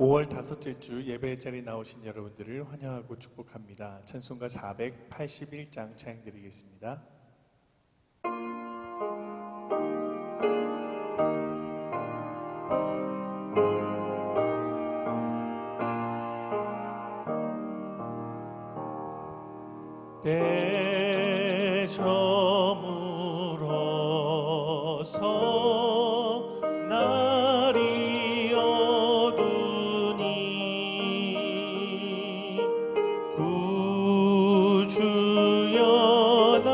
5월 다섯째 주 예배의 자리에 나오신 여러분들을 환영하고 축복합니다. 찬송가 481장 찬양드리겠습니다. 때 저물어서 날이 어두니 구주여 나와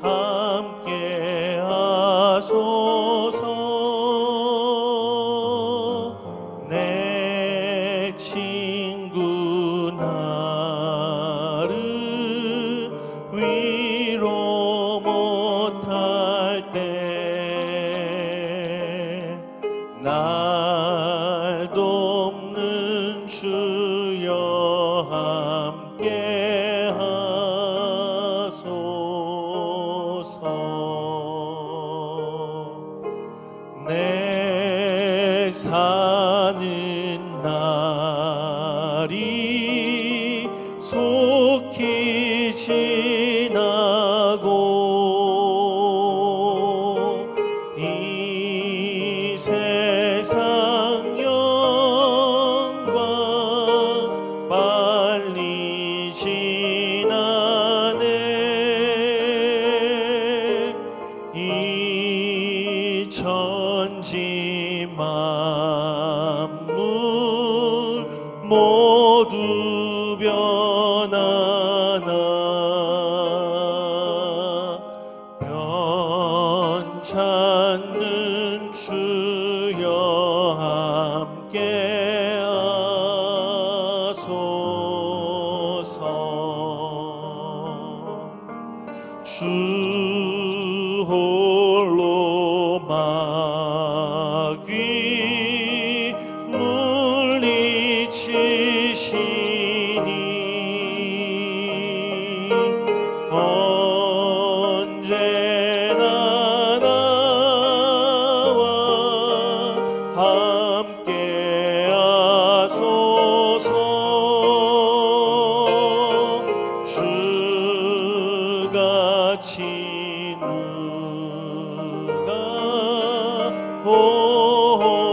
함께 하소서. 내 친구 나를 위로 못할 때 날 돕는 주여 함께 하소서. 내 사는 날이 속히 지나고 이 세상 영광 빨리 지나네. 이 천지 만물 모두 변하나 변찮는 주여 함께 하소서. 주 홀로 마귀 물리치시니 언제나 나와 함께 하소서. 주같이 누가 오하리까.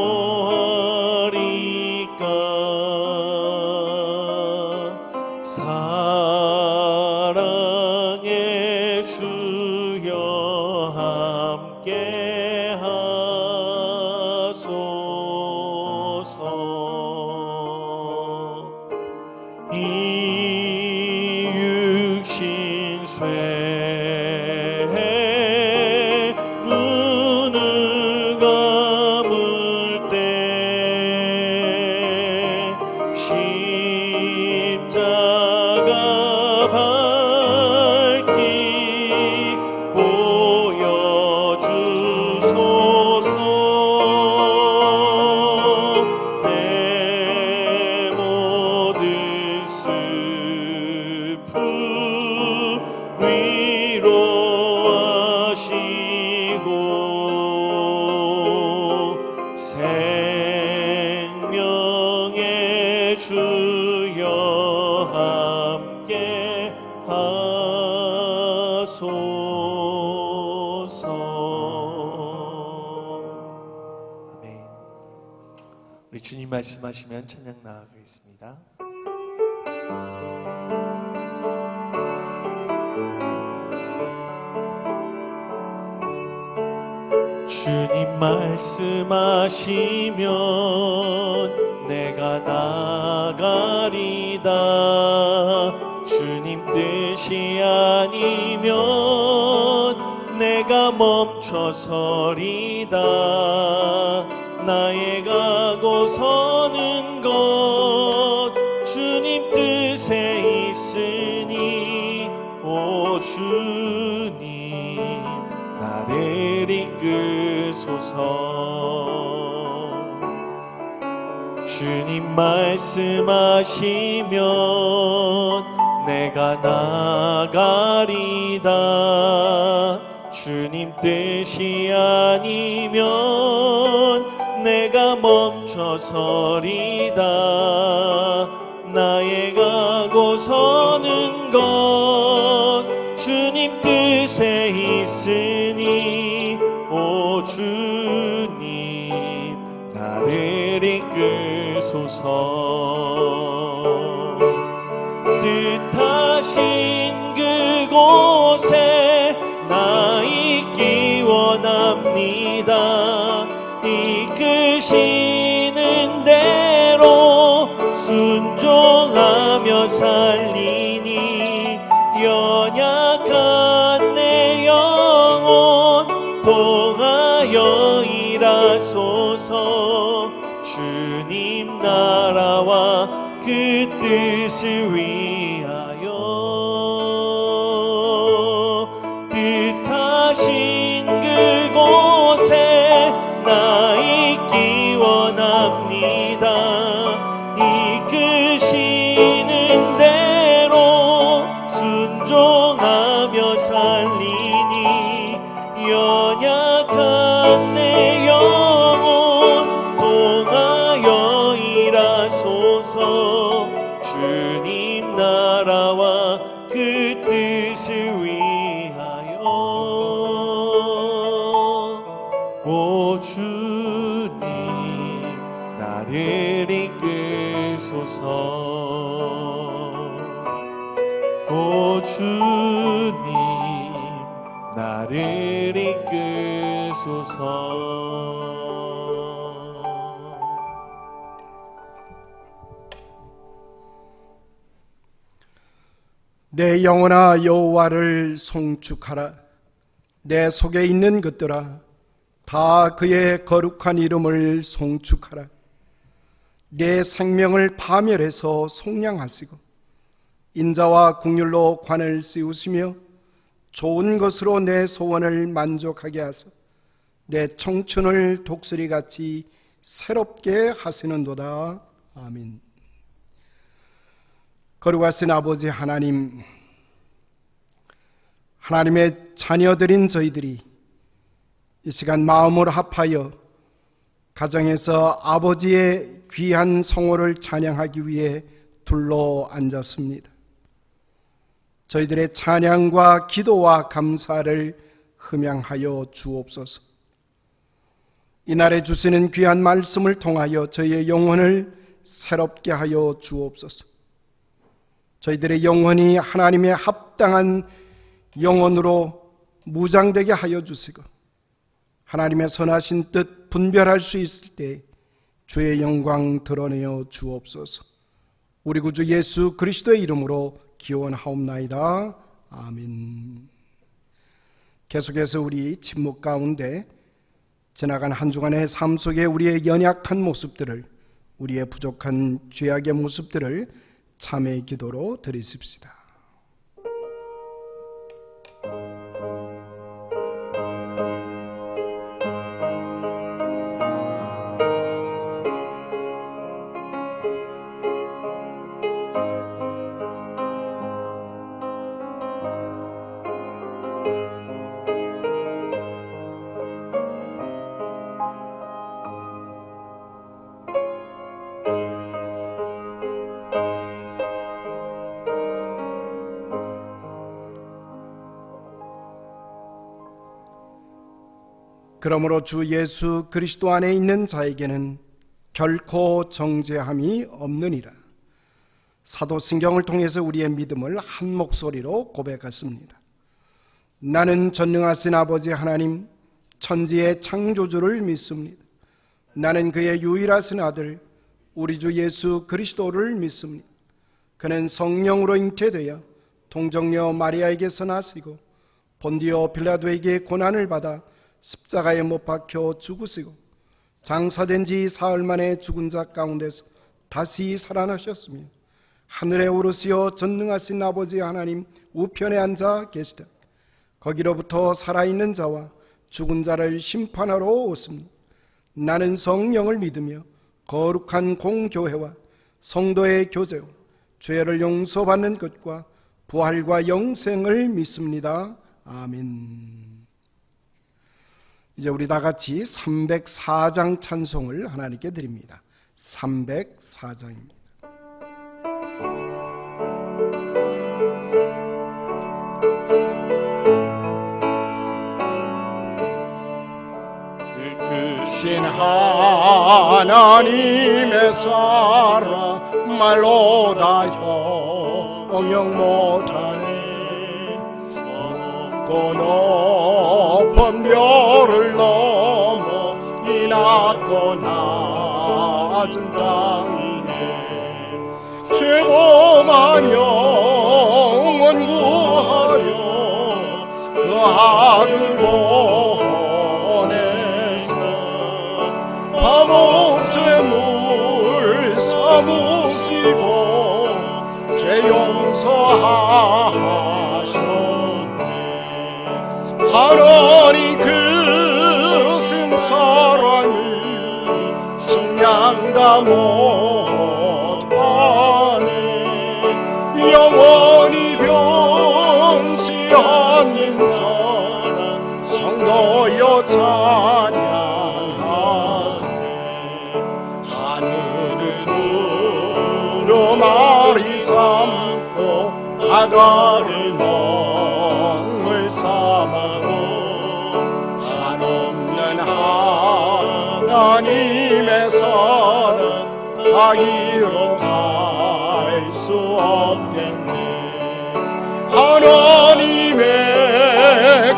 사랑의 주여 함께 하소서. 이 육신 쇠 눈을 감을 때 십자가 밝히 보여주소서. 내 모든 슬픔 위로하시고 생명의 주여 함께 하소서. 아멘. 우리 주님 말씀하시면 찬양 나아가겠습니다. 주님 말씀하시면 내가 나가리다. 주님 뜻이 아니면 내가 멈춰서리다. 나의 가고 서는 것 주님 뜻에 있으니 오 주님 나를 이끄소서. 주님 말씀하시면 내가 나가리다. 주님 뜻이 아니면 내가 멈춰서리다. 나의 가고 서는 것 주님 뜻에 있으니 오 주님 나를 이끌소서. 뜻하신 그곳에 나 있기 원합니다. 이끄시는 대로 순종하며 살리니 연약한 내 영혼 통하여 일하소서. 주님 나라와 그 뜻을 위하여 뜻하신 그곳에 나 있기 원합니다. 이끄시는 대로 순종하며 살리니 연약한 내 영혼 통하여 일하소서. 주님 나라와 그 뜻을 위하여 오 주님 나를 이끌소서. 오 주님 나를 이끌소서. 내 영혼아 여호와를 송축하라. 내 속에 있는 것들아 다 그의 거룩한 이름을 송축하라. 내 생명을 파멸해서 속량하시고 인자와 국률로 관을 씌우시며 좋은 것으로 내 소원을 만족하게 하사 내 청춘을 독수리같이 새롭게 하시는도다. 아멘. 거룩하신 아버지 하나님, 하나님의 자녀들인 저희들이 이 시간 마음을 합하여 가정에서 아버지의 귀한 성호를 찬양하기 위해 둘러 앉았습니다. 저희들의 찬양과 기도와 감사를 흠양하여 주옵소서. 이날에 주시는 귀한 말씀을 통하여 저희의 영혼을 새롭게 하여 주옵소서. 저희들의 영혼이 하나님의 합당한 영혼으로 무장되게 하여 주시고 하나님의 선하신 뜻 분별할 수 있을 때 주의 영광 드러내어 주옵소서. 우리 구주 예수 그리스도의 이름으로 기원하옵나이다. 아멘. 계속해서 우리 침묵 가운데 지나간 한 주간의 삶 속에 우리의 연약한 모습들을, 우리의 부족한 죄악의 모습들을 참회의 기도로 드리십시다. 그러므로 주 예수 그리스도 안에 있는 자에게는 결코 정죄함이 없느니라. 사도신경을 통해서 우리의 믿음을 한 목소리로 고백했습니다. 나는 전능하신 아버지 하나님, 천지의 창조주를 믿습니다. 나는 그의 유일하신 아들 우리 주 예수 그리스도를 믿습니다. 그는 성령으로 잉태되어 동정녀 마리아에게서 나시고 본디오 빌라도에게 고난을 받아 십자가에 못 박혀 죽으시고 장사된 지 사흘 만에 죽은 자 가운데서 다시 살아나셨으며 하늘에 오르시어 전능하신 아버지 하나님 우편에 앉아 계시다. 거기로부터 살아있는 자와 죽은 자를 심판하러 오십니다. 나는 성령을 믿으며 거룩한 공교회와 성도의 교제와 죄를 용서받는 것과 부활과 영생을 믿습니다. 아멘. 이제 우리 다 같이 304장 찬송을 하나님께 드립니다. 304장입니다. 신 하나님의 사랑 말로 다 형용 못하네. 저 높은 별을 넘어 이 낮고 낮은 땅 위에 죄범한 영혼 구하려 그 아들 보내서 목재물 삼으시고 죄 용서하셨네. 하나님 크신 사랑을 증량 다 못하네. 영원히 변치 않는 사랑 성도여 찬양. 두루마리 삼고 바다를 멍을 삼아도 한없는 하나님의 사랑 가기로 갈 수 없겠네. 하나님의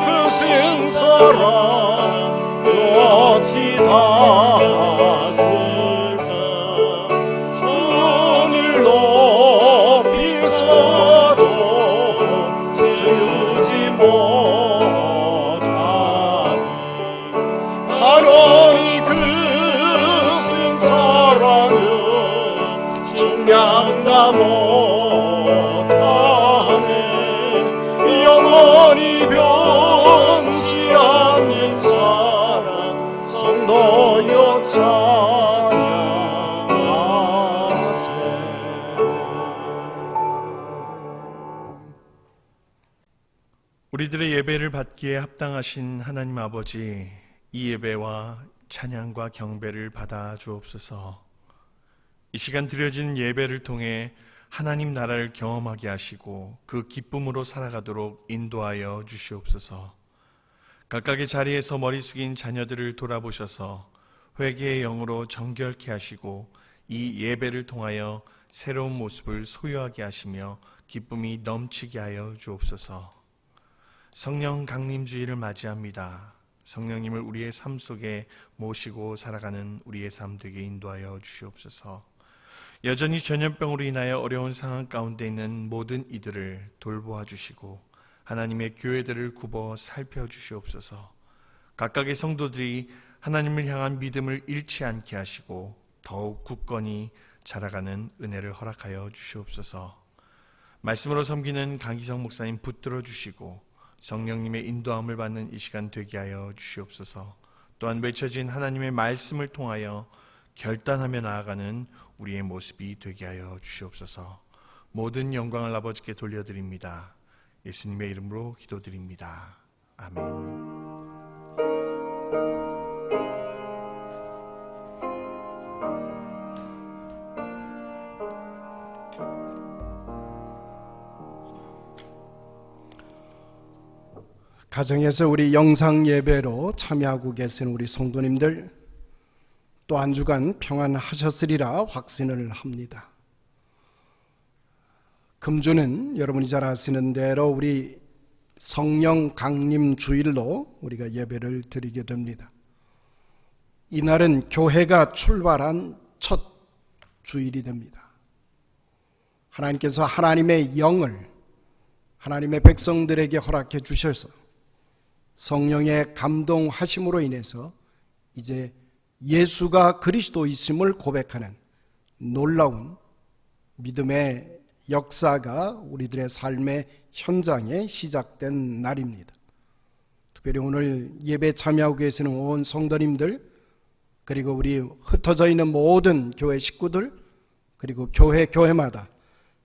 크신 사랑 어찌 다 쓸까. 주를 높이서도 주지 못하니 하나님 크신 사랑을 증량 다 못하네. 영원히 변치 않는 사랑 성도여 찬양하세. 우리들의 예배를 받기에 합당하신 하나님 아버지, 이 예배와 찬양과 경배를 받아 주옵소서. 이 시간 드려진 예배를 통해 하나님 나라를 경험하게 하시고 그 기쁨으로 살아가도록 인도하여 주시옵소서. 각각의 자리에서 머리 숙인 자녀들을 돌아보셔서 회개의 영으로 정결케 하시고 이 예배를 통하여 새로운 모습을 소유하게 하시며 기쁨이 넘치게 하여 주옵소서. 성령 강림주의를 맞이합니다. 성령님을 우리의 삶 속에 모시고 살아가는 우리의 삶 되게 인도하여 주시옵소서. 여전히 전염병으로 인하여 어려운 상황 가운데 있는 모든 이들을 돌보아 주시고 하나님의 교회들을 굽어 살펴주시옵소서. 각각의 성도들이 하나님을 향한 믿음을 잃지 않게 하시고 더욱 굳건히 자라가는 은혜를 허락하여 주시옵소서. 말씀으로 섬기는 강기성 목사님 붙들어 주시고 성령님의 인도함을 받는 이 시간 되게 하여 주시옵소서. 또한 외쳐진 하나님의 말씀을 통하여 결단하며 나아가는 우리의 모습이 되게 하여 주시옵소서. 모든 영광을 아버지께 돌려드립니다. 예수님의 이름으로 기도드립니다. 아멘. 가정에서 우리 영상 예배로 참여하고 계신 우리 성도님들 또 한 주간 평안하셨으리라 확신을 합니다. 금주는 여러분이 잘 아시는 대로 우리 성령 강림 주일로 우리가 예배를 드리게 됩니다. 이날은 교회가 출발한 첫 주일이 됩니다. 하나님께서 하나님의 영을 하나님의 백성들에게 허락해 주셔서 성령의 감동하심으로 인해서 이제 예수가 그리스도이심을 고백하는 놀라운 믿음의 역사가 우리들의 삶의 현장에 시작된 날입니다. 특별히 오늘 예배 참여하고 계시는 온 성도님들, 그리고 우리 흩어져 있는 모든 교회 식구들, 그리고 교회마다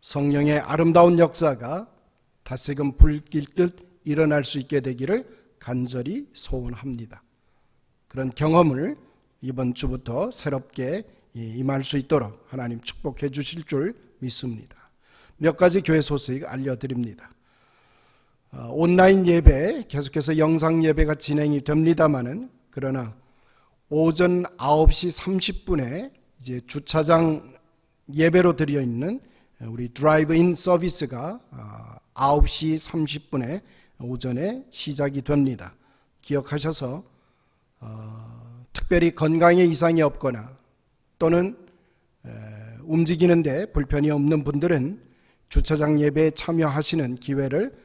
성령의 아름다운 역사가 다시금 불길듯 일어날 수 있게 되기를 간절히 소원합니다. 그런 경험을 이번 주부터 새롭게 임할 수 있도록 하나님 축복해 주실 줄 믿습니다. 몇 가지 교회 소식 알려드립니다. 온라인 예배, 계속해서 영상 예배가 진행이 됩니다마는, 그러나 오전 9시 30분에 이제 주차장 예배로 드려 있는 우리 드라이브인 서비스가 9시 30분에 오전에 시작이 됩니다. 기억하셔서 특별히 건강에 이상이 없거나 또는 움직이는데 불편이 없는 분들은 주차장 예배에 참여하시는 기회를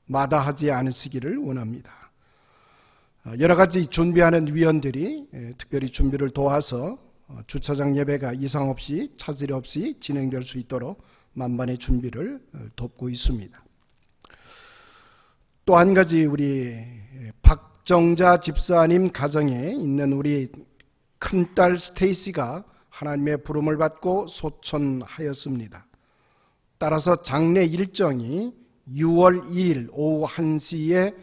마다하지 않으시기를 원합니다. 여러 가지 준비하는 위원들이 특별히 준비를 도와서 주차장 예배가 이상 없이 차질 없이 진행될 수 있도록 만반의 준비를 돕고 있습니다. 또 한 가지, 우리 박정자 집사님 가정에 있는 우리 큰딸 스테이시가 하나님의 부름을 받고 소천하였습니다. 따라서 장례 일정이 6월 2일 오후 1시에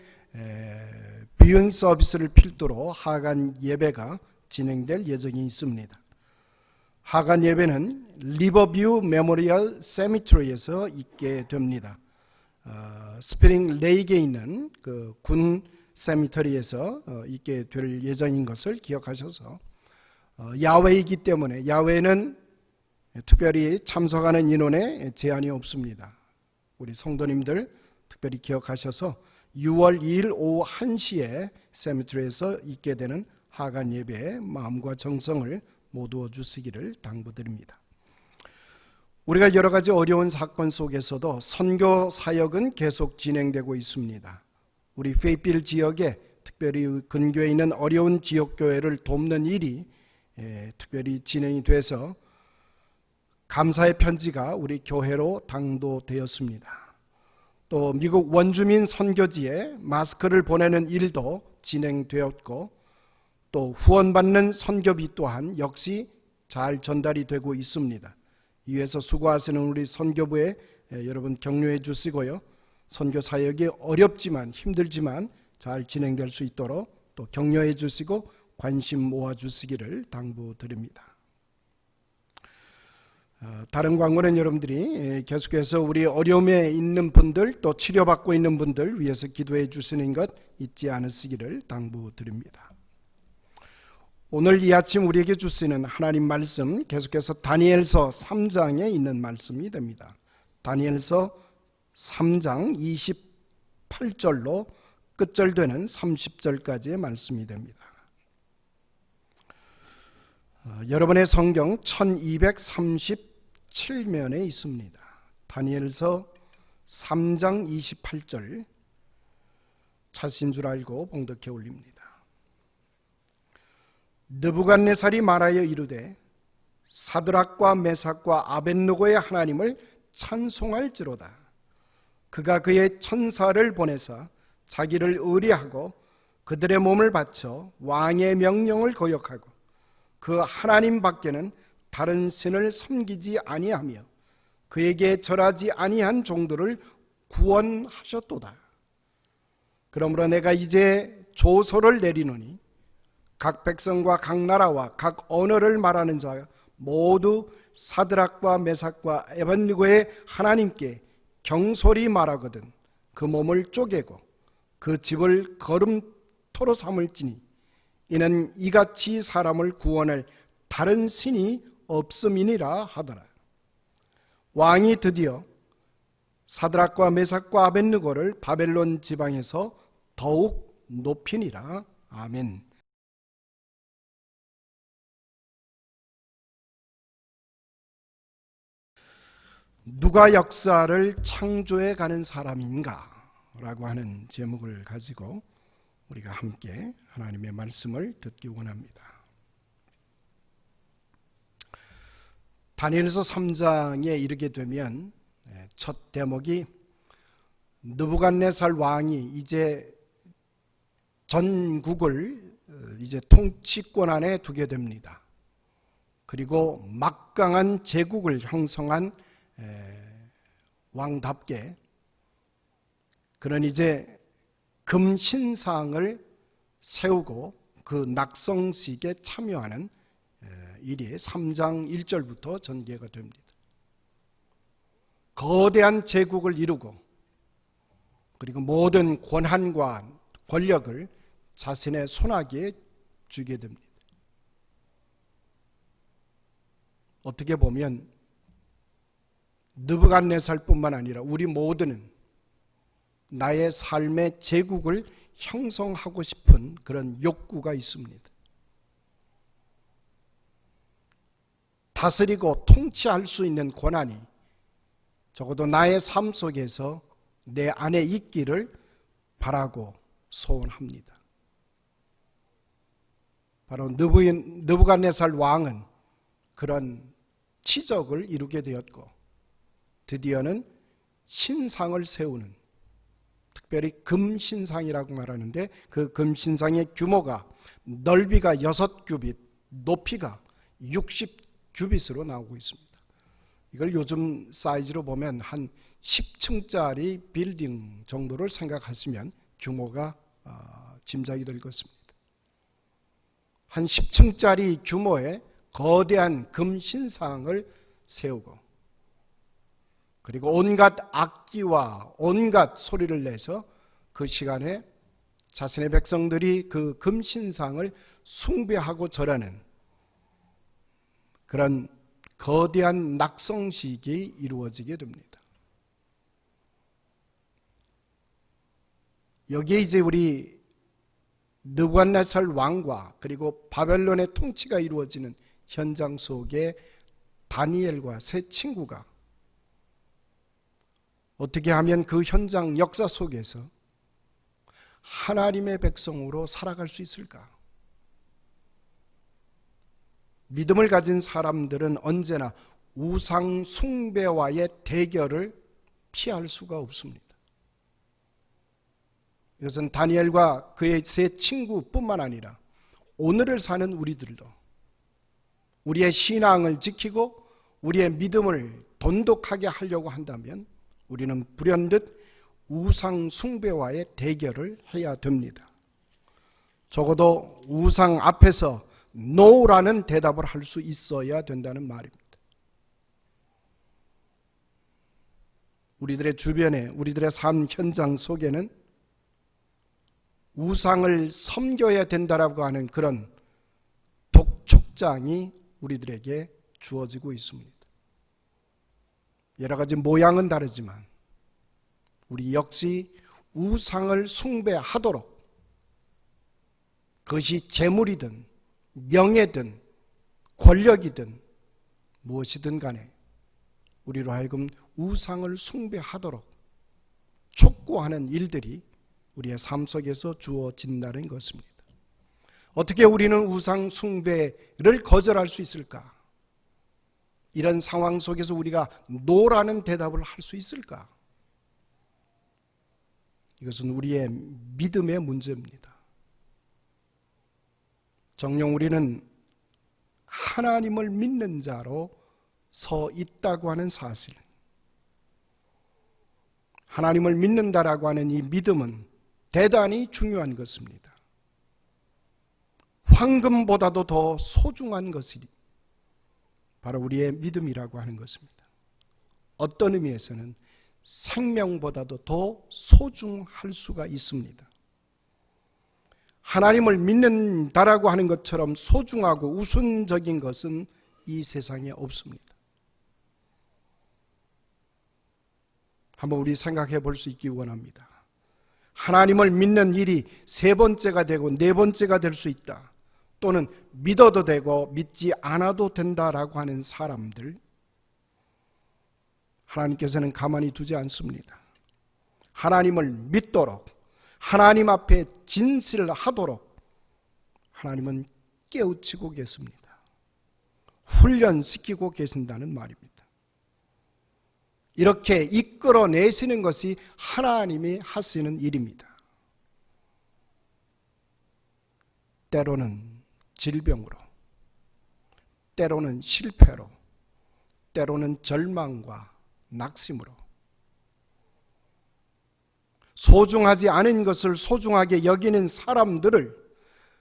비윤 서비스를 필두로 하간 예배가 진행될 예정이 있습니다. 하간 예배는 리버뷰 메모리얼 세미트리에서 있게 됩니다. 스프링 레이크에 있는 그 군 세미터리에서 있게 될 예정인 것을 기억하셔서, 야외이기 때문에 야외는 특별히 참석하는 인원에 제한이 없습니다. 우리 성도님들 특별히 기억하셔서 6월 2일 오후 1시에 세미트리에서 있게 되는 하간 예배에 마음과 정성을 모두어 주시기를 당부드립니다. 우리가 여러 가지 어려운 사건 속에서도 선교 사역은 계속 진행되고 있습니다. 우리 페이필 지역에, 특별히 근교에 있는 어려운 지역교회를 돕는 일이 특별히 진행이 돼서 감사의 편지가 우리 교회로 당도되었습니다. 또 미국 원주민 선교지에 마스크를 보내는 일도 진행되었고, 또 후원받는 선교비 또한 역시 잘 전달이 되고 있습니다. 이에서 수고하시는 우리 선교부에 여러분 격려해 주시고요. 선교 사역이 어렵지만 힘들지만 잘 진행될 수 있도록 또 격려해 주시고 관심 모아 주시기를 당부드립니다. 다른 광고는 여러분들이 계속해서 우리 어려움에 있는 분들, 또 치료받고 있는 분들 위해서 기도해 주시는 것 잊지 않으시기를 당부드립니다. 오늘 이 아침 우리에게 주시는 하나님 말씀, 계속해서 다니엘서 3장에 있는 말씀이 됩니다. 다니엘서 3장 28절로 끝절되는 30절까지의 말씀이 됩니다. 여러분의 성경 1237면에 있습니다. 다니엘서 3장 28절 찾으신 줄 알고 봉독해 올립니다. 느부갓네살이 말하여 이르되 사드락과 메삭과 아벳느고의 하나님을 찬송할지로다. 그가 그의 천사를 보내사 자기를 의뢰하고 그들의 몸을 바쳐 왕의 명령을 거역하고 그 하나님 밖에는 다른 신을 섬기지 아니하며 그에게 절하지 아니한 종들을 구원하셨도다. 그러므로 내가 이제 조서를 내리노니 각 백성과 각 나라와 각 언어를 말하는 자 모두 사드락과 메삭과 에벳느고의 하나님께 경솔히 말하거든 그 몸을 쪼개고 그 집을 거름토로 삼을지니 이는 이같이 사람을 구원할 다른 신이 없음이니라 하더라. 왕이 드디어 사드락과 메삭과 아벳느고를 바벨론 지방에서 더욱 높이니라. 아멘. 누가 역사를 창조해 가는 사람인가? 라고 하는 제목을 가지고 우리가 함께 하나님의 말씀을 듣기 원합니다. 다니엘서 3장에 이르게 되면 첫 대목이 느부갓네살 왕이 이제 전국을 이제 통치권 안에 두게 됩니다. 그리고 막강한 제국을 형성한 왕답게 그런 이제 금신상을 세우고 그 낙성식에 참여하는 일이 3장 1절부터 전개가 됩니다. 거대한 제국을 이루고 그리고 모든 권한과 권력을 자신의 손아귀에 주게 됩니다. 어떻게 보면 느부갓네살뿐만 아니라 우리 모두는 나의 삶의 제국을 형성하고 싶은 그런 욕구가 있습니다. 다스리고 통치할 수 있는 권한이 적어도 나의 삶 속에서 내 안에 있기를 바라고 소원합니다. 바로 느부갓네살 왕은 그런 치적을 이루게 되었고 드디어는 신상을 세우는, 특별히 금신상이라고 말하는데 그 금신상의 규모가 넓이가 6규빗, 높이가 60규빗으로 나오고 있습니다. 이걸 요즘 사이즈로 보면 한 10층짜리 빌딩 정도를 생각하시면 규모가 짐작이 될 것입니다. 한 10층짜리 규모의 거대한 금신상을 세우고 그리고 온갖 악기와 온갖 소리를 내서 그 시간에 자신의 백성들이 그 금신상을 숭배하고 절하는 그런 거대한 낙성식이 이루어지게 됩니다. 여기에 이제 우리 느부갓네살 왕과 그리고 바벨론의 통치가 이루어지는 현장 속에 다니엘과 세 친구가 어떻게 하면 그 현장 역사 속에서 하나님의 백성으로 살아갈 수 있을까? 믿음을 가진 사람들은 언제나 우상 숭배와의 대결을 피할 수가 없습니다. 이것은 다니엘과 그의 세 친구뿐만 아니라 오늘을 사는 우리들도 우리의 신앙을 지키고 우리의 믿음을 돈독하게 하려고 한다면 우리는 불현듯 우상 숭배와의 대결을 해야 됩니다. 적어도 우상 앞에서 노라는 대답을 할 수 있어야 된다는 말입니다. 우리들의 주변에, 우리들의 삶 현장 속에는 우상을 섬겨야 된다라고 하는 그런 독촉장이 우리들에게 주어지고 있습니다. 여러 가지 모양은 다르지만 우리 역시 우상을 숭배하도록, 그것이 재물이든 명예든 권력이든 무엇이든 간에 우리로 하여금 우상을 숭배하도록 촉구하는 일들이 우리의 삶 속에서 주어진다는 것입니다. 어떻게 우리는 우상 숭배를 거절할 수 있을까? 이런 상황 속에서 우리가 노라는 대답을 할 수 있을까? 이것은 우리의 믿음의 문제입니다. 정녕 우리는 하나님을 믿는 자로 서 있다고 하는 사실, 하나님을 믿는다라고 하는 이 믿음은 대단히 중요한 것입니다. 황금보다도 더 소중한 것이 바로 우리의 믿음이라고 하는 것입니다. 어떤 의미에서는 생명보다도 더 소중할 수가 있습니다. 하나님을 믿는다라고 하는 것처럼 소중하고 우선적인 것은 이 세상에 없습니다. 한번 우리 생각해 볼 수 있기 원합니다. 하나님을 믿는 일이 세 번째가 되고 네 번째가 될 수 있다. 또는 믿어도 되고 믿지 않아도 된다라고 하는 사람들, 하나님께서는 가만히 두지 않습니다. 하나님을 믿도록, 하나님 앞에 진실을 하도록 하나님은 깨우치고 계십니다. 훈련시키고 계신다는 말입니다. 이렇게 이끌어내시는 것이 하나님이 하시는 일입니다. 때로는 질병으로, 때로는 실패로, 때로는 절망과 낙심으로, 소중하지 않은 것을 소중하게 여기는 사람들을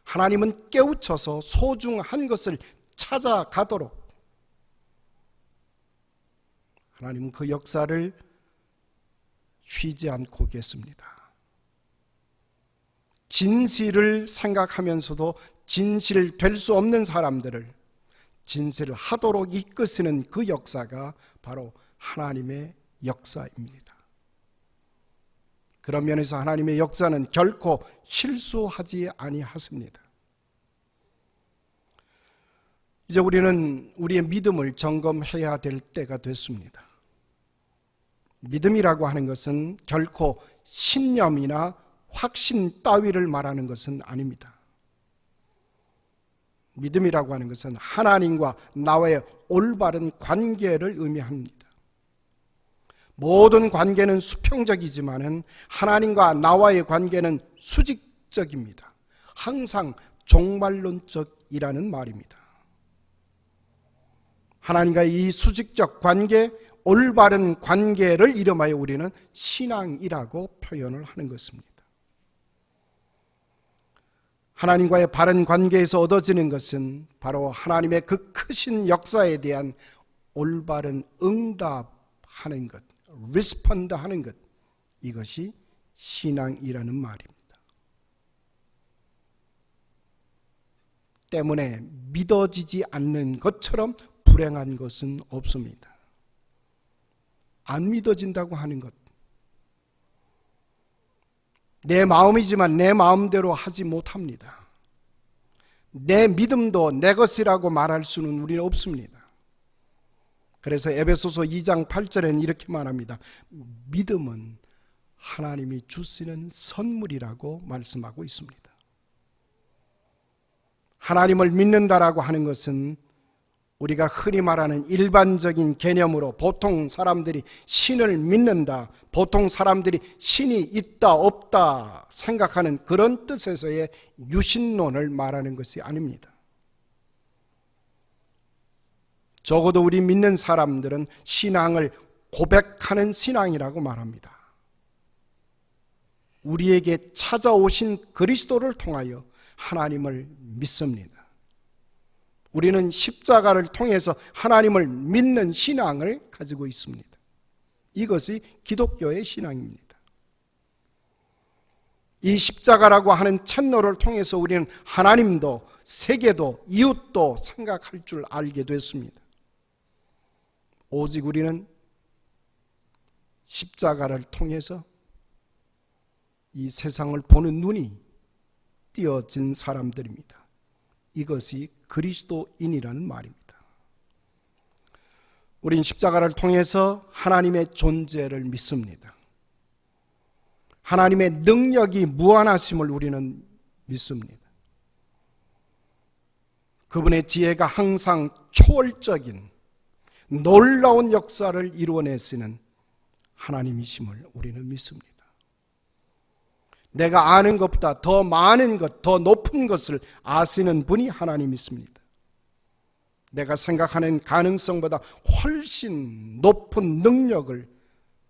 하나님은 깨우쳐서 소중한 것을 찾아가도록 하나님은 그 역사를 쉬지 않고 계십니다. 진실을 생각하면서도 진실될 수 없는 사람들을 진실을 하도록 이끄시는 그 역사가 바로 하나님의 역사입니다. 그런 면에서 하나님의 역사는 결코 실수하지 아니하십니다. 이제 우리는 우리의 믿음을 점검해야 될 때가 됐습니다. 믿음이라고 하는 것은 결코 신념이나 확신 따위를 말하는 것은 아닙니다. 믿음이라고 하는 것은 하나님과 나와의 올바른 관계를 의미합니다. 모든 관계는 수평적이지만은 하나님과 나와의 관계는 수직적입니다. 항상 종말론적이라는 말입니다. 하나님과의 이 수직적 관계, 올바른 관계를 이름하여 우리는 신앙이라고 표현을 하는 것입니다. 하나님과의 바른 관계에서 얻어지는 것은 바로 하나님의 그 크신 역사에 대한 올바른 응답하는 것, 리스폰드 하는 것, 이것이 신앙이라는 말입니다. 때문에 믿어지지 않는 것처럼 불행한 것은 없습니다. 안 믿어진다고 하는 것, 내 마음이지만 내 마음대로 하지 못합니다. 내 믿음도 내 것이라고 말할 수는 우리는 없습니다. 그래서 에베소서 2장 8절에는 이렇게 말합니다. 믿음은 하나님이 주시는 선물이라고 말씀하고 있습니다. 하나님을 믿는다라고 하는 것은 우리가 흔히 말하는 일반적인 개념으로 보통 사람들이 신을 믿는다, 보통 사람들이 신이 있다 없다 생각하는 그런 뜻에서의 유신론을 말하는 것이 아닙니다. 적어도 우리 믿는 사람들은 신앙을 고백하는 신앙이라고 말합니다. 우리에게 찾아오신 그리스도를 통하여 하나님을 믿습니다. 우리는 십자가를 통해서 하나님을 믿는 신앙을 가지고 있습니다. 이것이 기독교의 신앙입니다. 이 십자가라고 하는 채널을 통해서 우리는 하나님도 세계도 이웃도 생각할 줄 알게 됐습니다. 오직 우리는 십자가를 통해서 이 세상을 보는 눈이 띄어진 사람들입니다. 이것이 그리스도인이라는 말입니다. 우린 십자가를 통해서 하나님의 존재를 믿습니다. 하나님의 능력이 무한하심을 우리는 믿습니다. 그분의 지혜가 항상 초월적인 놀라운 역사를 이루어내시는 하나님이심을 우리는 믿습니다. 내가 아는 것보다 더 많은 것, 더 높은 것을 아시는 분이 하나님이십니다. 내가 생각하는 가능성보다 훨씬 높은 능력을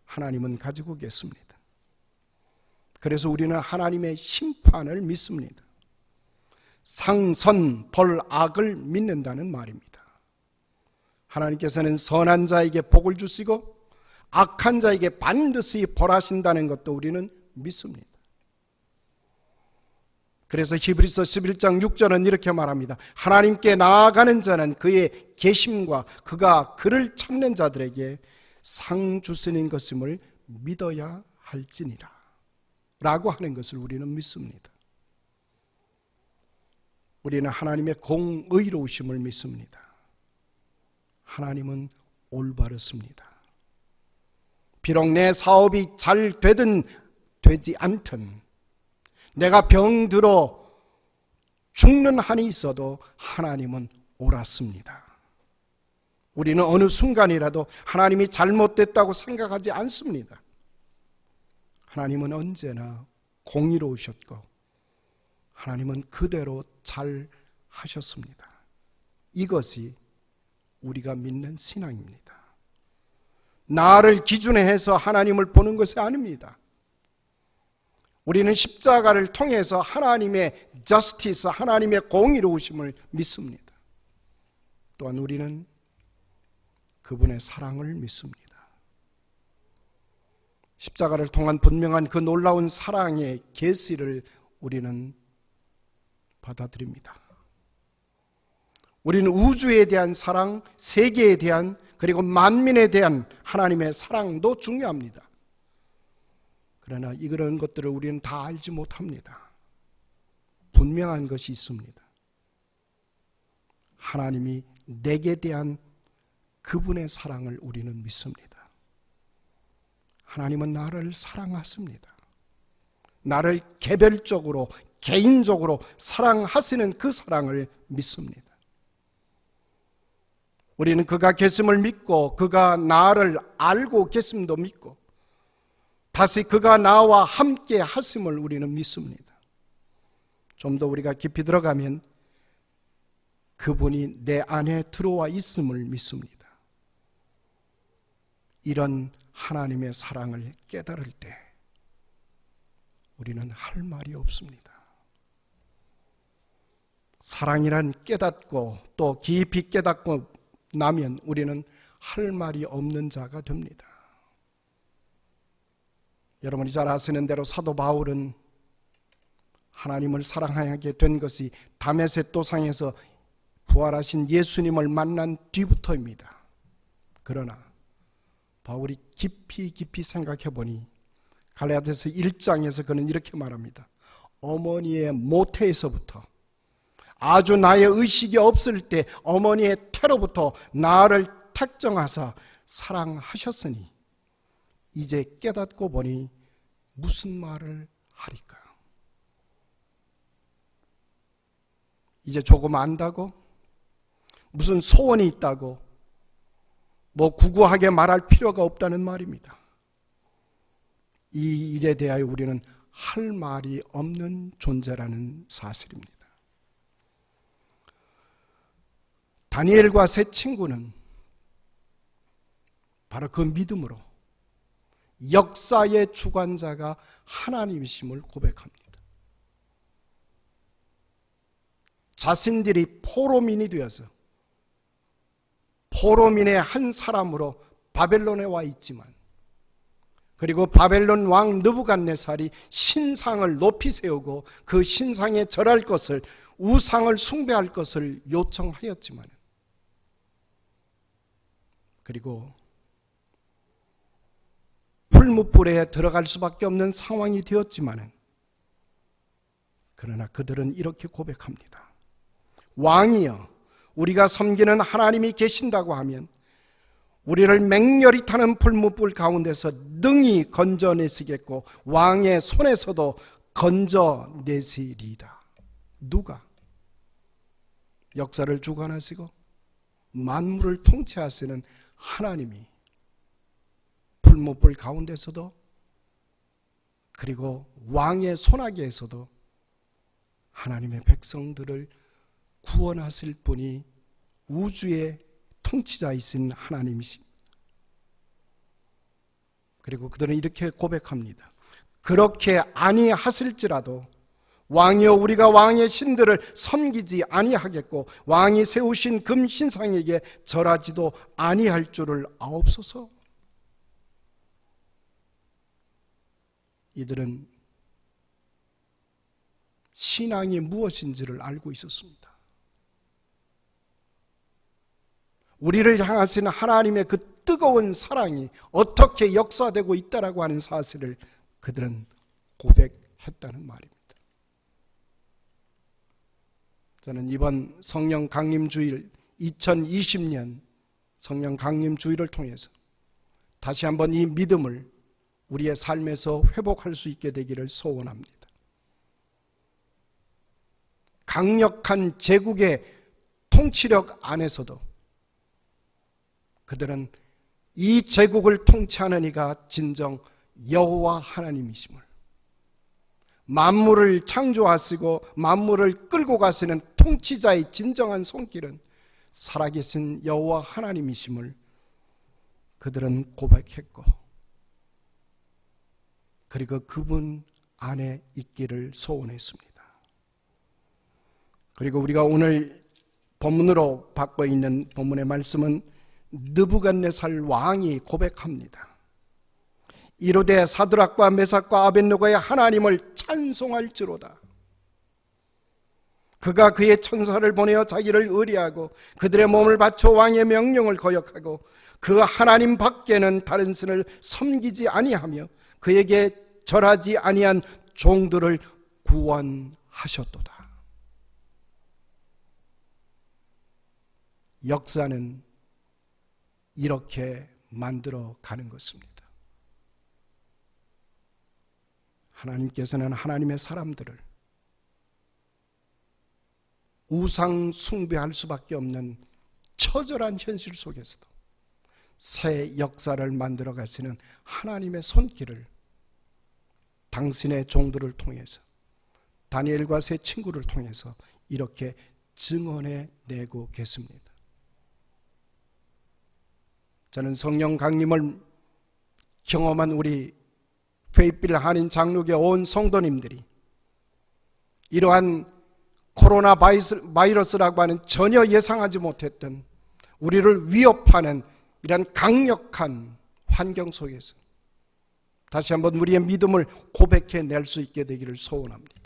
하나님은 가지고 계십니다. 그래서 우리는 하나님의 심판을 믿습니다. 상선, 벌, 악을 믿는다는 말입니다. 하나님께서는 선한 자에게 복을 주시고 악한 자에게 반드시 벌하신다는 것도 우리는 믿습니다. 그래서 히브리서 11장 6절은 이렇게 말합니다. 하나님께 나아가는 자는 그의 계심과 그가 그를 찾는 자들에게 상 주시는 것임을 믿어야 할지니라 라고 하는 것을 우리는 믿습니다. 우리는 하나님의 공의로우심을 믿습니다. 하나님은 올바르십니다. 비록 내 사업이 잘 되든 되지 않든 내가 병들어 죽는 한이 있어도 하나님은 옳았습니다. 우리는 어느 순간이라도 하나님이 잘못됐다고 생각하지 않습니다. 하나님은 언제나 공의로우셨고 하나님은 그대로 잘 하셨습니다. 이것이 우리가 믿는 신앙입니다. 나를 기준에 해서 하나님을 보는 것이 아닙니다. 우리는 십자가를 통해서 하나님의 저스티스, 하나님의 공의로우심을 믿습니다. 또한 우리는 그분의 사랑을 믿습니다. 십자가를 통한 분명한 그 놀라운 사랑의 계시를 우리는 받아들입니다. 우리는 우주에 대한 사랑, 세계에 대한, 그리고 만민에 대한 하나님의 사랑도 중요합니다. 그러나 이런 것들을 우리는 다 알지 못합니다. 분명한 것이 있습니다. 하나님이 내게 대한 그분의 사랑을 우리는 믿습니다. 하나님은 나를 사랑하십니다. 나를 개별적으로, 개인적으로 사랑하시는 그 사랑을 믿습니다. 우리는 그가 계심을 믿고 그가 나를 알고 계심도 믿고 다시 그가 나와 함께 하심을 우리는 믿습니다. 좀 더 우리가 깊이 들어가면 그분이 내 안에 들어와 있음을 믿습니다. 이런 하나님의 사랑을 깨달을 때 우리는 할 말이 없습니다. 사랑이란 깨닫고 또 깊이 깨닫고 나면 우리는 할 말이 없는 자가 됩니다. 여러분이 잘 아시는 대로 사도 바울은 하나님을 사랑하게 된 것이 다메섹 도상에서 부활하신 예수님을 만난 뒤부터입니다. 그러나 바울이 깊이 생각해 보니 갈라디아서 1장에서 그는 이렇게 말합니다. 어머니의 모태에서부터 아주 나의 의식이 없을 때 어머니의 태로부터 나를 택정하사 사랑하셨으니 이제 깨닫고 보니 무슨 말을 하리까? 이제 조금 안다고? 무슨 소원이 있다고? 뭐 구구하게 말할 필요가 없다는 말입니다. 이 일에 대하여 우리는 할 말이 없는 존재라는 사실입니다. 다니엘과 세 친구는 바로 그 믿음으로 역사의 주관자가 하나님이심을 고백합니다. 자신들이 포로민이 되어서 포로민의 한 사람으로 바벨론에 와 있지만 그리고 바벨론 왕 느부갓네살이 신상을 높이 세우고 그 신상에 절할 것을 우상을 숭배할 것을 요청하였지만 그리고 풀무불에 들어갈 수밖에 없는 상황이 되었지만 그러나 그들은 이렇게 고백합니다. 왕이여, 우리가 섬기는 하나님이 계신다고 하면 우리를 맹렬히 타는 풀무불 가운데서 능히 건져내시겠고 왕의 손에서도 건져내시리이다. 누가? 역사를 주관하시고 만물을 통치하시는 하나님이 풀무불 가운데서도 그리고 왕의 손아귀에서도 하나님의 백성들을 구원하실 분이 우주의 통치자이신 하나님이십니다. 그리고 그들은 이렇게 고백합니다. 그렇게 아니하실지라도 왕이여 우리가 왕의 신들을 섬기지 아니하겠고 왕이 세우신 금 신상에게 절하지도 아니할 줄을 아옵소서. 이들은 신앙이 무엇인지를 알고 있었습니다. 우리를 향하신 하나님의 그 뜨거운 사랑이 어떻게 역사되고 있다라고 하는 사실을 그들은 고백했다는 말입니다. 저는 이번 성령 강림주일 2020년 성령 강림주일을 통해서 다시 한번 이 믿음을 우리의 삶에서 회복할 수 있게 되기를 소원합니다. 강력한 제국의 통치력 안에서도 그들은 이 제국을 통치하는 이가 진정 여호와 하나님이심을, 만물을 창조하시고 만물을 끌고 가시는 통치자의 진정한 손길은 살아계신 여호와 하나님이심을 그들은 고백했고, 그리고 그분 안에 있기를 소원했습니다. 그리고 우리가 오늘 본문으로 받고 있는 본문의 말씀은 느부갓네살 왕이 고백합니다. 이르되 사드락과 메삭과 아벳느고의 하나님을 찬송할지로다. 그가 그의 천사를 보내어 자기를 의뢰하고 그들의 몸을 바쳐 왕의 명령을 거역하고 그 하나님 밖에는 다른 신을 섬기지 아니하며 그에게 절하지 아니한 종들을 구원하셨도다. 역사는 이렇게 만들어 가는 것입니다. 하나님께서는 하나님의 사람들을 우상 숭배할 수밖에 없는 처절한 현실 속에서도 새 역사를 만들어 가시는 하나님의 손길을 당신의 종들을 통해서, 다니엘과 세 친구를 통해서 이렇게 증언해 내고 계십니다. 저는 성령 강림을 경험한 우리 페이필 한인 장로교 온 성도님들이 이러한 코로나 바이러스라고 하는 전혀 예상하지 못했던 우리를 위협하는 이런 강력한 환경 속에서 다시 한번 우리의 믿음을 고백해 낼 수 있게 되기를 소원합니다.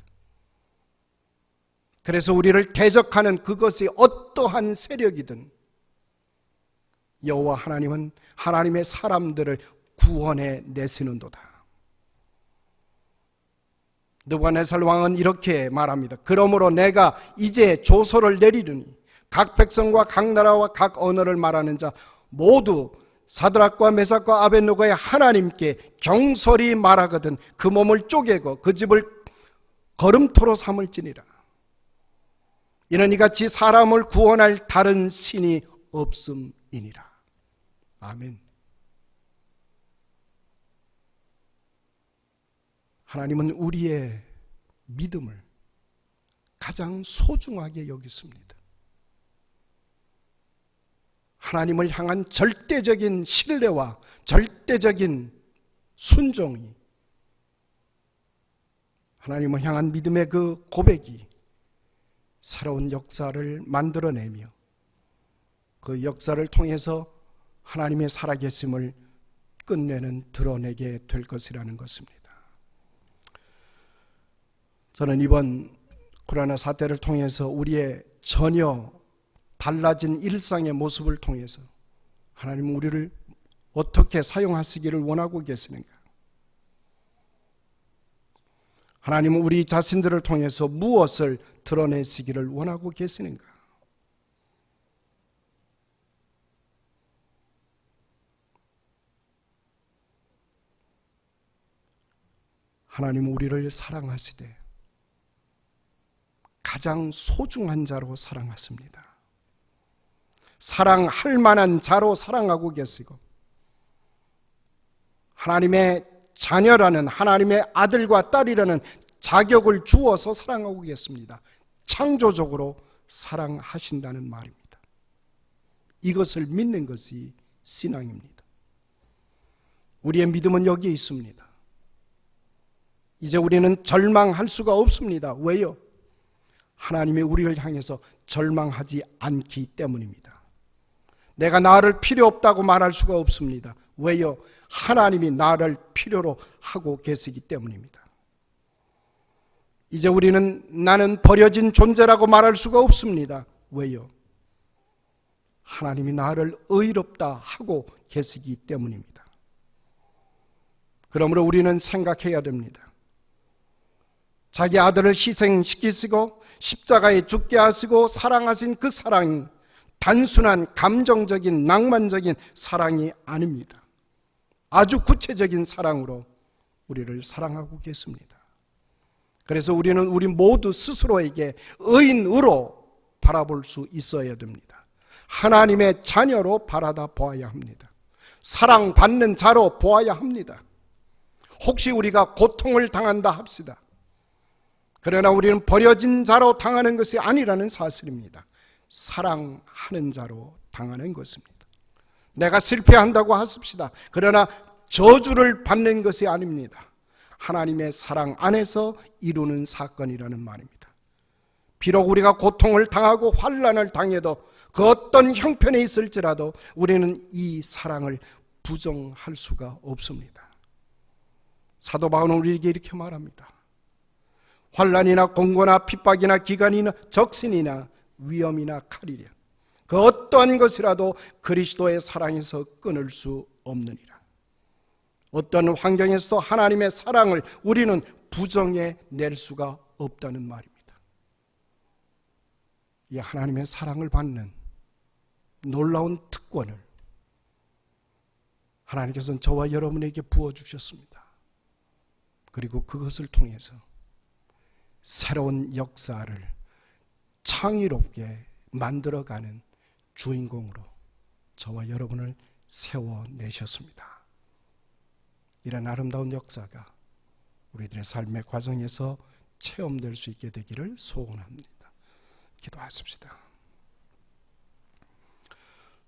그래서 우리를 대적하는 그것이 어떠한 세력이든 여호와 하나님은 하나님의 사람들을 구원해 내시는도다. 느부갓네살 왕은 이렇게 말합니다. 그러므로 내가 이제 조서를 내리르니 각 백성과 각 나라와 각 언어를 말하는 자 모두 사드락과 메삭과 아벳느고의 하나님께 경솔히 말하거든 그 몸을 쪼개고 그 집을 걸음토로 삼을지니라. 이는 이같이 사람을 구원할 다른 신이 없음이니라. 아멘. 하나님은 우리의 믿음을 가장 소중하게 여기십니다. 하나님을 향한 절대적인 신뢰와 절대적인 순종이, 하나님을 향한 믿음의 그 고백이 새로운 역사를 만들어내며 그 역사를 통해서 하나님의 살아계심을 끝내는 드러내게 될 것이라는 것입니다. 저는 이번 코로나 사태를 통해서 우리의 전혀 달라진 일상의 모습을 통해서 하나님은 우리를 어떻게 사용하시기를 원하고 계시는가? 하나님은 우리 자신들을 통해서 무엇을 드러내시기를 원하고 계시는가? 하나님은 우리를 사랑하시되 가장 소중한 자로 사랑하십니다. 사랑할 만한 자로 사랑하고 계시고 하나님의 자녀라는, 하나님의 아들과 딸이라는 자격을 주어서 사랑하고 계십니다. 창조적으로 사랑하신다는 말입니다. 이것을 믿는 것이 신앙입니다. 우리의 믿음은 여기에 있습니다. 이제 우리는 절망할 수가 없습니다. 왜요? 하나님이 우리를 향해서 절망하지 않기 때문입니다. 내가 나를 필요 없다고 말할 수가 없습니다. 왜요? 하나님이 나를 필요로 하고 계시기 때문입니다. 이제 우리는 나는 버려진 존재라고 말할 수가 없습니다. 왜요? 하나님이 나를 의롭다 하고 계시기 때문입니다. 그러므로 우리는 생각해야 됩니다. 자기 아들을 희생시키시고 십자가에 죽게 하시고 사랑하신 그 사랑이 단순한 감정적인 낭만적인 사랑이 아닙니다. 아주 구체적인 사랑으로 우리를 사랑하고 계십니다. 그래서 우리는 우리 모두 스스로에게 의인으로 바라볼 수 있어야 됩니다. 하나님의 자녀로 바라다 보아야 합니다. 사랑받는 자로 보아야 합니다. 혹시 우리가 고통을 당한다 합시다. 그러나 우리는 버려진 자로 당하는 것이 아니라는 사실입니다. 사랑하는 자로 당하는 것입니다. 내가 실패한다고 하십시다. 그러나 저주를 받는 것이 아닙니다. 하나님의 사랑 안에서 이루는 사건이라는 말입니다. 비록 우리가 고통을 당하고 환난을 당해도 그 어떤 형편에 있을지라도 우리는 이 사랑을 부정할 수가 없습니다. 사도 바울은 우리에게 이렇게 말합니다. 환난이나 공고나 핍박이나 기간이나 적신이나 위험이나 칼이랴 그 어떠한 것이라도 그리스도의 사랑에서 끊을 수 없느니라. 어떤 환경에서도 하나님의 사랑을 우리는 부정해 낼 수가 없다는 말입니다. 이 하나님의 사랑을 받는 놀라운 특권을 하나님께서는 저와 여러분에게 부어주셨습니다. 그리고 그것을 통해서 새로운 역사를 창의롭게 만들어가는 주인공으로 저와 여러분을 세워내셨습니다. 이런 아름다운 역사가 우리들의 삶의 과정에서 체험될 수 있게 되기를 소원합니다. 기도하십시다.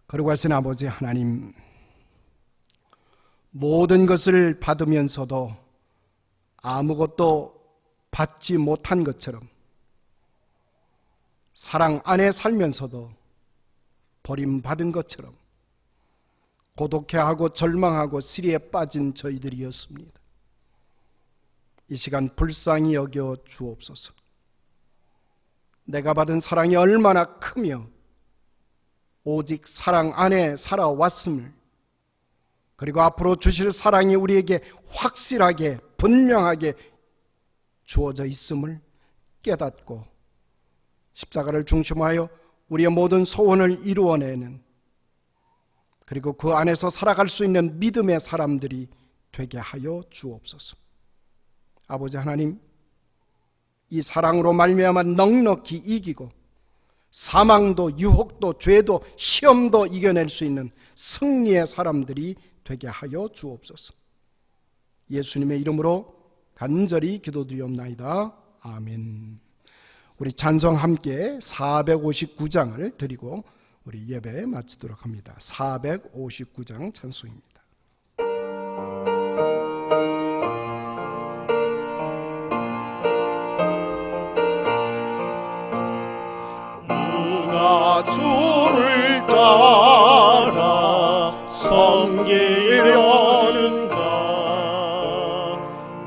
거룩하신 아버지 하나님, 모든 것을 받으면서도 아무것도 받지 못한 것처럼 사랑 안에 살면서도 버림받은 것처럼 고독해하고 절망하고 시리에 빠진 저희들이었습니다. 이 시간 불쌍히 여겨 주옵소서. 내가 받은 사랑이 얼마나 크며 오직 사랑 안에 살아왔음을, 그리고 앞으로 주실 사랑이 우리에게 확실하게 분명하게 주어져 있음을 깨닫고 십자가를 중심하여 우리의 모든 소원을 이루어내는, 그리고 그 안에서 살아갈 수 있는 믿음의 사람들이 되게 하여 주옵소서. 아버지 하나님, 이 사랑으로 말미암아 넉넉히 이기고 사망도 유혹도 죄도 시험도 이겨낼 수 있는 승리의 사람들이 되게 하여 주옵소서. 예수님의 이름으로 간절히 기도드리옵나이다. 아멘. 우리 찬송 함께 459장을 드리고 우리 예배 마치도록 합니다. 459장 찬송입니다. 누가 주를 따라 섬기려는가?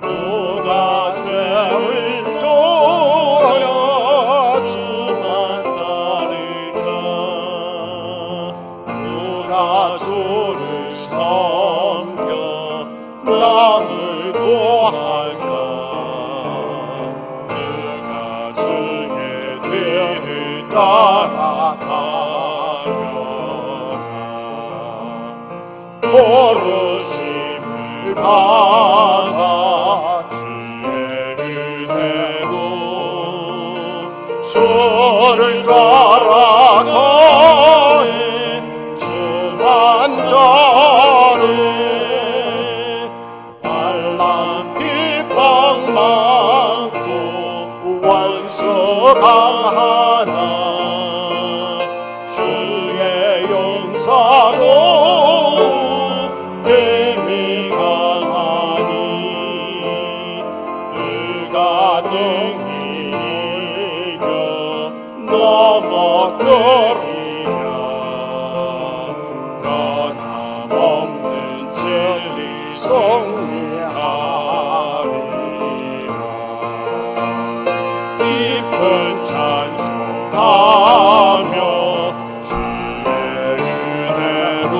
누가 죄를 떠나 주만 따를까? 누가 주를 섬겨 남을 구할까? 누가 주의 죄를 따라가려나? 버르심을 받아 죄를 내고 주를 따라가네. 주만 따르네. 반란 핍박 많고 원수 강하나 주의 용사도 힘이 강하니 그가 능히 이겨 넘어뜨리랴. 변함없는 진리 승리하리라. 깊은 찬송하며 주의 은혜로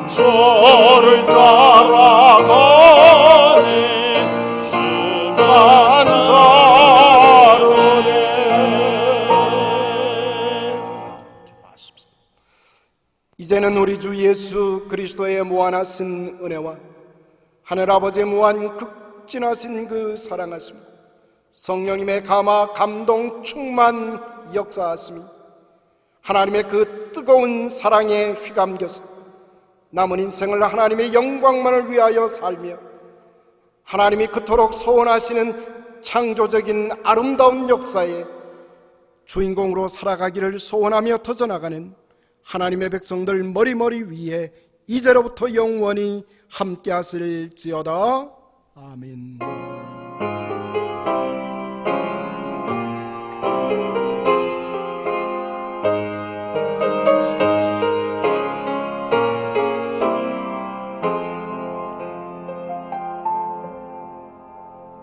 주를 따라가네. 주만 따르네. 기도하십시다. 이제는 우리 주 예수 그리스도의 무한하신 은혜와 하늘아버지의 무한 극진하신 그 사랑하심, 성령님의 감화 감동 충만 역사하심이 하나님의 그 뜨거운 사랑에 휘감겨서 남은 인생을 하나님의 영광만을 위하여 살며 하나님이 그토록 소원하시는 창조적인 아름다운 역사의 주인공으로 살아가기를 소원하며 터져나가는 하나님의 백성들 머리머리 위에 이제로부터 영원히 함께 하실지어다. 아멘.